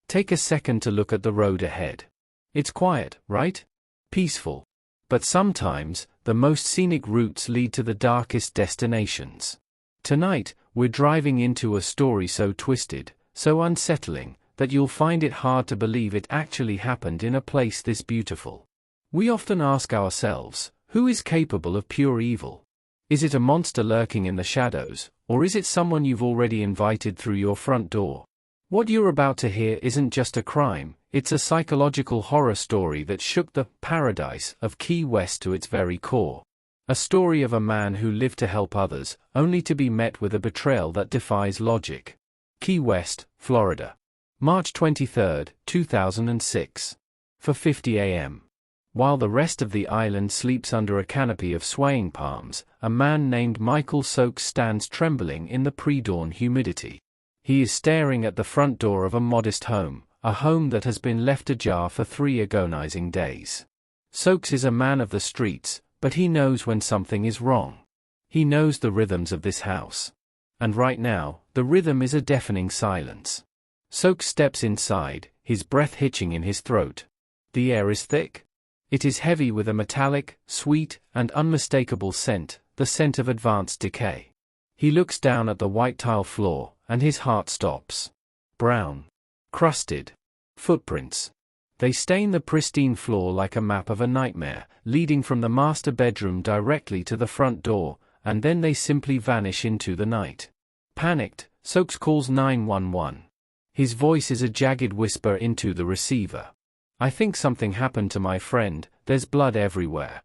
Take a second to look at the road ahead. It's quiet, right? Peaceful. But sometimes, the most scenic routes lead to the darkest destinations. Tonight, we're driving into a story so twisted, so unsettling, that you'll find it hard to believe it actually happened in a place this beautiful. We often ask ourselves, who is capable of pure evil? Is it a monster lurking in the shadows, or is it someone you've already invited through your front door? What you're about to hear isn't just a crime, it's a psychological horror story that shook the paradise of Key West to its very core. A story of a man who lived to help others, only to be met with a betrayal that defies logic. Key West, Florida. March 23, 2006. 4:50 a.m. While the rest of the island sleeps under a canopy of swaying palms, a man named Michael Soaks stands trembling in the pre-dawn humidity. He is staring at the front door of a modest home, a home that has been left ajar for 3 agonizing days. Soaks is a man of the streets, but he knows when something is wrong. He knows the rhythms of this house. And right now, the rhythm is a deafening silence. Soaks steps inside, his breath hitching in his throat. The air is thick. It is heavy with a metallic, sweet, and unmistakable scent, the scent of advanced decay. He looks down at the white tile floor, and his heart stops. Brown. Crusted. Footprints. They stain the pristine floor like a map of a nightmare, leading from the master bedroom directly to the front door, and then they simply vanish into the night. Panicked, Soaks calls 911. His voice is a jagged whisper into the receiver. "I think something happened to my friend, there's blood everywhere."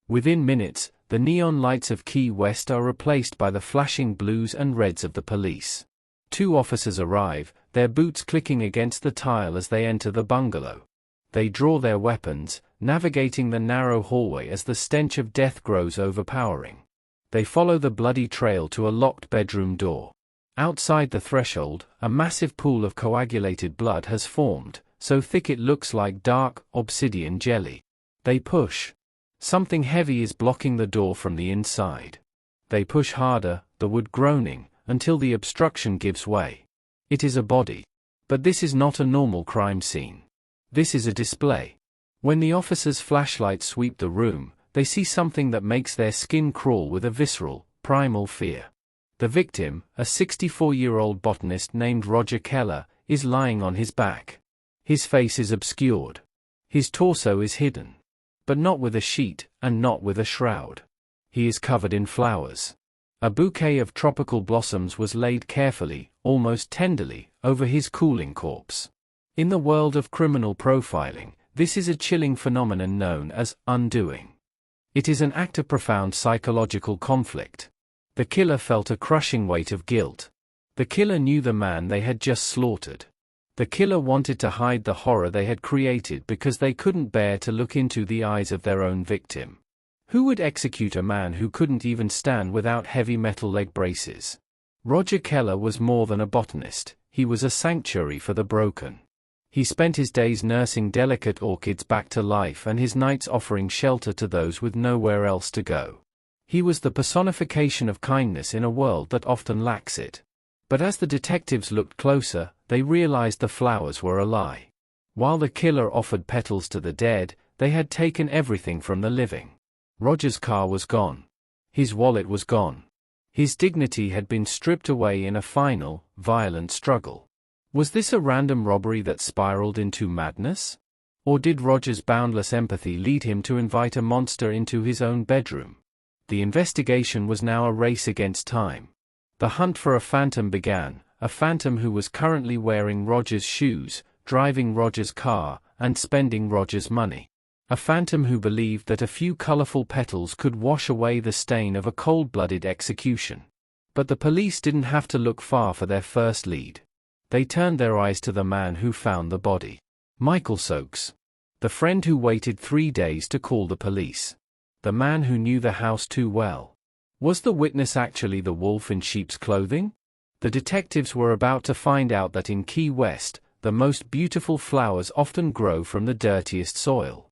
Within minutes, the neon lights of Key West are replaced by the flashing blues and reds of the police. 2 officers arrive, their boots clicking against the tile as they enter the bungalow. They draw their weapons, navigating the narrow hallway as the stench of death grows overpowering. They follow the bloody trail to a locked bedroom door. Outside the threshold, a massive pool of coagulated blood has formed, so thick it looks like dark, obsidian jelly. They push. Something heavy is blocking the door from the inside. They push harder, the wood groaning, until the obstruction gives way. It is a body. But this is not a normal crime scene. This is a display. When the officers' flashlights sweep the room, they see something that makes their skin crawl with a visceral, primal fear. The victim, a 64-year-old botanist named Roger Kellar, is lying on his back. His face is obscured. His torso is hidden. But not with a sheet, and not with a shroud. He is covered in flowers. A bouquet of tropical blossoms was laid carefully, almost tenderly, over his cooling corpse. In the world of criminal profiling, this is a chilling phenomenon known as undoing. It is an act of profound psychological conflict. The killer felt a crushing weight of guilt. The killer knew the man they had just slaughtered. The killer wanted to hide the horror they had created because they couldn't bear to look into the eyes of their own victim. Who would execute a man who couldn't even stand without heavy metal leg braces? Roger Kellar was more than a botanist, he was a sanctuary for the broken. He spent his days nursing delicate orchids back to life and his nights offering shelter to those with nowhere else to go. He was the personification of kindness in a world that often lacks it. But as the detectives looked closer, they realized the flowers were a lie. While the killer offered petals to the dead, they had taken everything from the living. Roger's car was gone. His wallet was gone. His dignity had been stripped away in a final, violent struggle. Was this a random robbery that spiraled into madness? Or did Roger's boundless empathy lead him to invite a monster into his own bedroom? The investigation was now a race against time. The hunt for a phantom began, a phantom who was currently wearing Roger's shoes, driving Roger's car, and spending Roger's money. A phantom who believed that a few colorful petals could wash away the stain of a cold-blooded execution. But the police didn't have to look far for their first lead. They turned their eyes to the man who found the body. Michael Soaks. The friend who waited 3 days to call the police. The man who knew the house too well. Was the witness actually the wolf in sheep's clothing? The detectives were about to find out that in Key West, the most beautiful flowers often grow from the dirtiest soil.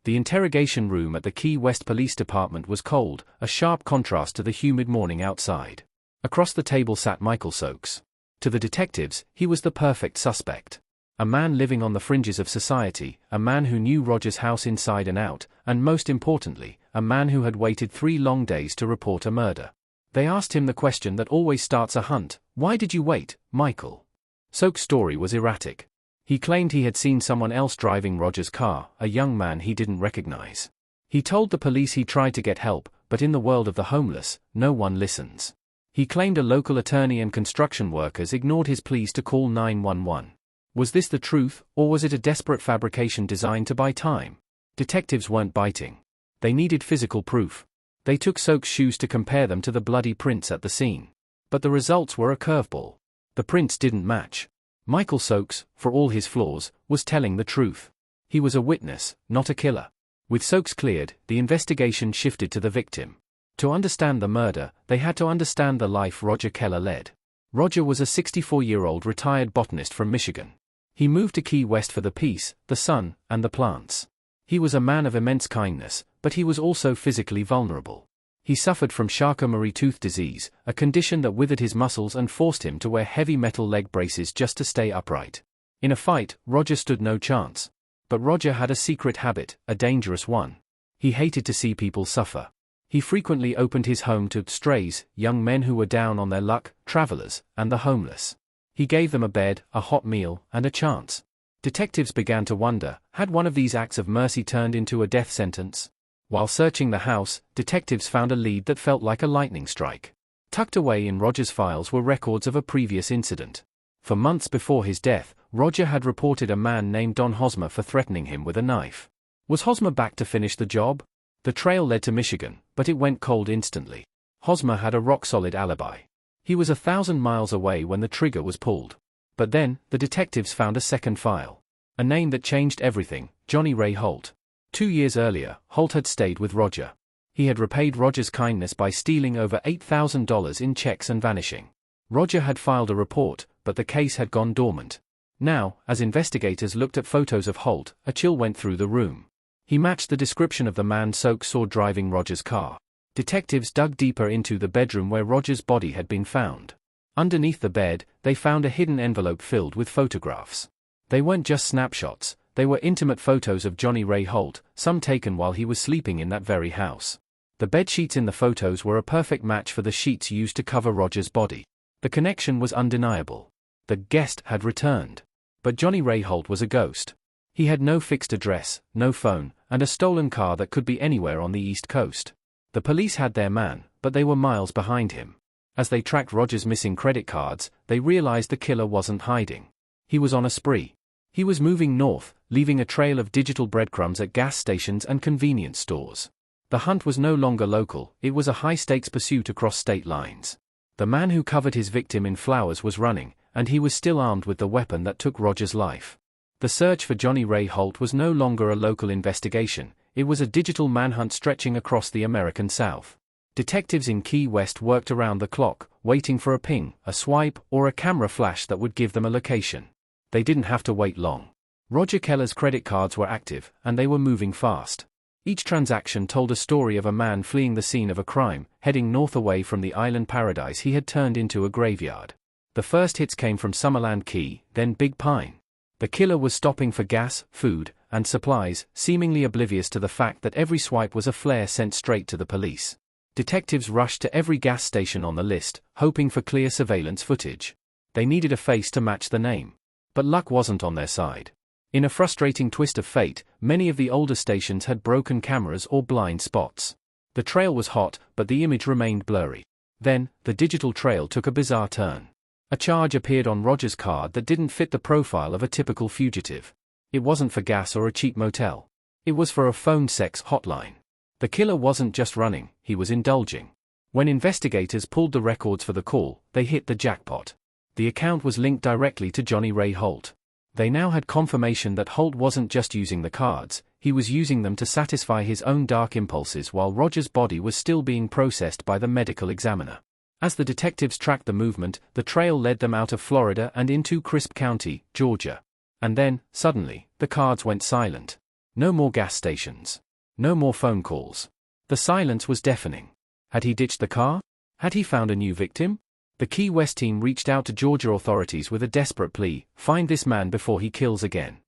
The interrogation room at the Key West Police Department was cold, a sharp contrast to the humid morning outside. Across the table sat Michael Soaks. To the detectives, he was the perfect suspect. A man living on the fringes of society, a man who knew Roger's house inside and out, and most importantly, a man who had waited 3 long days to report a murder. They asked him the question that always starts a hunt: "Why did you wait, Michael?" Soak's story was erratic. He claimed he had seen someone else driving Roger's car, a young man he didn't recognize. He told the police he tried to get help, but in the world of the homeless, no one listens. He claimed a local attorney and construction workers ignored his pleas to call 911. Was this the truth, or was it a desperate fabrication designed to buy time? Detectives weren't biting. They needed physical proof. They took Soak's shoes to compare them to the bloody prints at the scene. But the results were a curveball. The prints didn't match. Michael Soakes, for all his flaws, was telling the truth. He was a witness, not a killer. With Soakes cleared, the investigation shifted to the victim. To understand the murder, they had to understand the life Roger Kellar led. Roger was a 64-year-old retired botanist from Michigan. He moved to Key West for the peace, the sun, and the plants. He was a man of immense kindness, but he was also physically vulnerable. He suffered from Charcot-Marie tooth disease, a condition that withered his muscles and forced him to wear heavy metal leg braces just to stay upright. In a fight, Roger stood no chance. But Roger had a secret habit, a dangerous one. He hated to see people suffer. He frequently opened his home to strays, young men who were down on their luck, travelers, and the homeless. He gave them a bed, a hot meal, and a chance. Detectives began to wonder, had one of these acts of mercy turned into a death sentence? While searching the house, detectives found a lead that felt like a lightning strike. Tucked away in Roger's files were records of a previous incident. For months before his death, Roger had reported a man named Don Hosmer for threatening him with a knife. Was Hosmer back to finish the job? The trail led to Michigan, but it went cold instantly. Hosmer had a rock-solid alibi. He was 1,000 miles away when the trigger was pulled. But then, the detectives found a second file. A name that changed everything: Johnny Ray Holt. 2 years earlier, Holt had stayed with Roger. He had repaid Roger's kindness by stealing over $8,000 in checks and vanishing. Roger had filed a report, but the case had gone dormant. Now, as investigators looked at photos of Holt, a chill went through the room. He matched the description of the man Soakes saw driving Roger's car. Detectives dug deeper into the bedroom where Roger's body had been found. Underneath the bed, they found a hidden envelope filled with photographs. They weren't just snapshots, they were intimate photos of Johnny Ray Holt, some taken while he was sleeping in that very house. The bed sheets in the photos were a perfect match for the sheets used to cover Roger's body. The connection was undeniable. The guest had returned. But Johnny Ray Holt was a ghost. He had no fixed address, no phone, and a stolen car that could be anywhere on the East Coast. The police had their man, but they were miles behind him. As they tracked Roger's missing credit cards, they realized the killer wasn't hiding. He was on a spree. He was moving north, leaving a trail of digital breadcrumbs at gas stations and convenience stores. The hunt was no longer local, it was a high-stakes pursuit across state lines. The man who covered his victim in flowers was running, and he was still armed with the weapon that took Roger's life. The search for Johnny Ray Holt was no longer a local investigation, it was a digital manhunt stretching across the American South. Detectives in Key West worked around the clock, waiting for a ping, a swipe, or a camera flash that would give them a location. They didn't have to wait long. Roger Kellar's credit cards were active, and they were moving fast. Each transaction told a story of a man fleeing the scene of a crime, heading north away from the island paradise he had turned into a graveyard. The first hits came from Summerland Key, then Big Pine. The killer was stopping for gas, food, and supplies, seemingly oblivious to the fact that every swipe was a flare sent straight to the police. Detectives rushed to every gas station on the list, hoping for clear surveillance footage. They needed a face to match the name. But luck wasn't on their side. In a frustrating twist of fate, many of the older stations had broken cameras or blind spots. The trail was hot, but the image remained blurry. Then, the digital trail took a bizarre turn. A charge appeared on Roger's card that didn't fit the profile of a typical fugitive. It wasn't for gas or a cheap motel. It was for a phone sex hotline. The killer wasn't just running, he was indulging. When investigators pulled the records for the call, they hit the jackpot. The account was linked directly to Johnny Ray Holt. They now had confirmation that Holt wasn't just using the cards, he was using them to satisfy his own dark impulses while Roger's body was still being processed by the medical examiner. As the detectives tracked the movement, the trail led them out of Florida and into Crisp County, Georgia. And then, suddenly, the cards went silent. No more gas stations. No more phone calls. The silence was deafening. Had he ditched the car? Had he found a new victim? The Key West team reached out to Georgia authorities with a desperate plea: find this man before he kills again.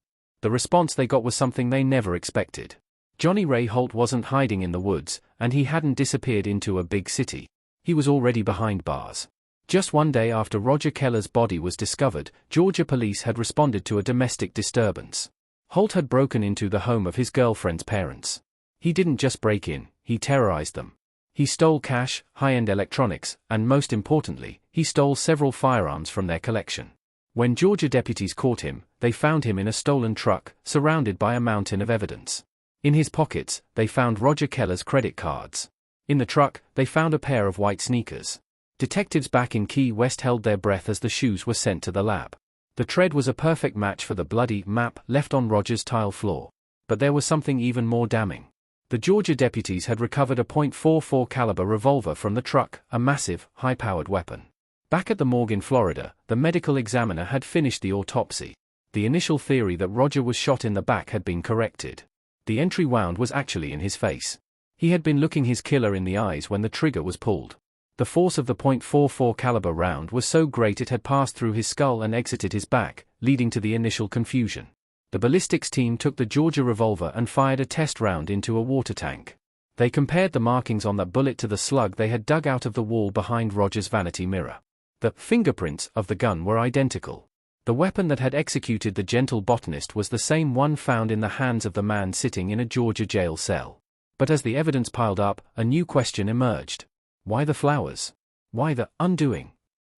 The response they got was something they never expected. Johnny Ray Holt wasn't hiding in the woods, and he hadn't disappeared into a big city. He was already behind bars. Just one day after Roger Kellar's body was discovered, Georgia police had responded to a domestic disturbance. Holt had broken into the home of his girlfriend's parents. He didn't just break in, he terrorized them. He stole cash, high-end electronics, and most importantly, he stole several firearms from their collection. When Georgia deputies caught him, they found him in a stolen truck, surrounded by a mountain of evidence. In his pockets, they found Roger Kellar's credit cards. In the truck, they found a pair of white sneakers. Detectives back in Key West held their breath as the shoes were sent to the lab. The tread was a perfect match for the bloody map left on Roger's tile floor. But there was something even more damning. The Georgia deputies had recovered a .44 caliber revolver from the truck, a massive, high-powered weapon. Back at the morgue in Florida, the medical examiner had finished the autopsy. The initial theory that Roger was shot in the back had been corrected. The entry wound was actually in his face. He had been looking his killer in the eyes when the trigger was pulled. The force of the .44 caliber round was so great it had passed through his skull and exited his back, leading to the initial confusion. The ballistics team took the Georgia revolver and fired a test round into a water tank. They compared the markings on that bullet to the slug they had dug out of the wall behind Roger's vanity mirror. The fingerprints of the gun were identical. The weapon that had executed the gentle botanist was the same one found in the hands of the man sitting in a Georgia jail cell. But as the evidence piled up, a new question emerged. Why the flowers? Why the undoing?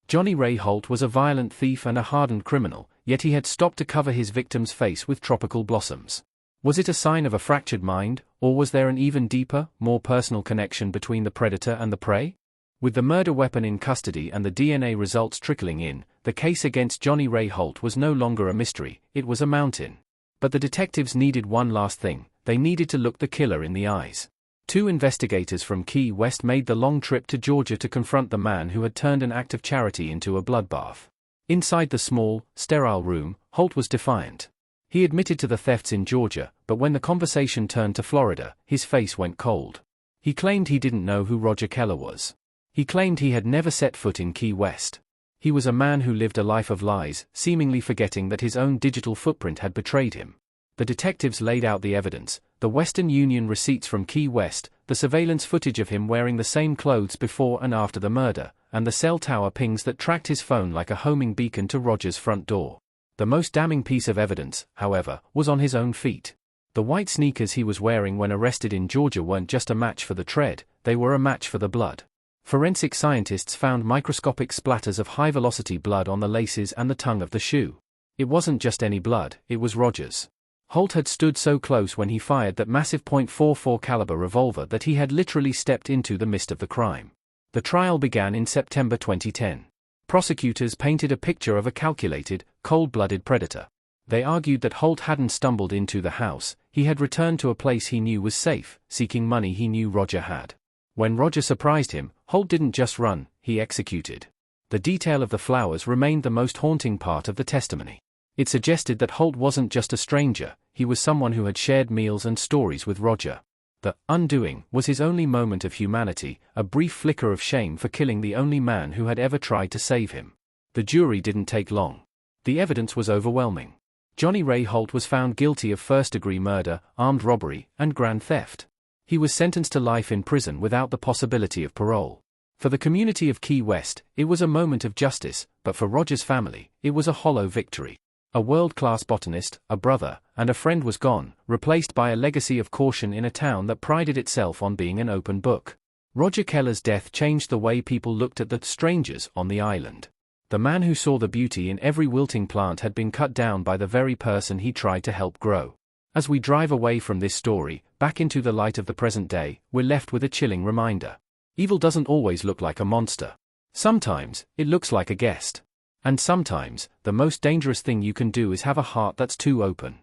Johnny Ray Holt was a violent thief and a hardened criminal, yet he had stopped to cover his victim's face with tropical blossoms. Was it a sign of a fractured mind, or was there an even deeper, more personal connection between the predator and the prey? With the murder weapon in custody and the DNA results trickling in, the case against Johnny Ray Holt was no longer a mystery, it was a mountain. But the detectives needed one last thing: they needed to look the killer in the eyes. 2 investigators from Key West made the long trip to Georgia to confront the man who had turned an act of charity into a bloodbath. Inside the small, sterile room, Holt was defiant. He admitted to the thefts in Georgia, but when the conversation turned to Florida, his face went cold. He claimed he didn't know who Roger Kellar was. He claimed he had never set foot in Key West. He was a man who lived a life of lies, seemingly forgetting that his own digital footprint had betrayed him. The detectives laid out the evidence: the Western Union receipts from Key West, the surveillance footage of him wearing the same clothes before and after the murder, and the cell tower pings that tracked his phone like a homing beacon to Roger's front door. The most damning piece of evidence, however, was on his own feet. The white sneakers he was wearing when arrested in Georgia weren't just a match for the tread, they were a match for the blood. Forensic scientists found microscopic splatters of high-velocity blood on the laces and the tongue of the shoe. It wasn't just any blood, it was Roger's. Holt had stood so close when he fired that massive .44 caliber revolver that he had literally stepped into the midst of the crime. The trial began in September 2010. Prosecutors painted a picture of a calculated, cold-blooded predator. They argued that Holt hadn't stumbled into the house, he had returned to a place he knew was safe, seeking money he knew Roger had. When Roger surprised him, Holt didn't just run, he executed. The detail of the flowers remained the most haunting part of the testimony. It suggested that Holt wasn't just a stranger, he was someone who had shared meals and stories with Roger. The undoing was his only moment of humanity, a brief flicker of shame for killing the only man who had ever tried to save him. The jury didn't take long. The evidence was overwhelming. Johnny Ray Holt was found guilty of first-degree murder, armed robbery, and grand theft. He was sentenced to life in prison without the possibility of parole. For the community of Key West, it was a moment of justice, but for Roger's family, it was a hollow victory. A world-class botanist, a brother, and a friend was gone, replaced by a legacy of caution in a town that prided itself on being an open book. Roger Kellar's death changed the way people looked at the strangers on the island. The man who saw the beauty in every wilting plant had been cut down by the very person he tried to help grow. As we drive away from this story, back into the light of the present day, we're left with a chilling reminder. Evil doesn't always look like a monster. Sometimes, it looks like a guest. And sometimes, the most dangerous thing you can do is have a heart that's too open.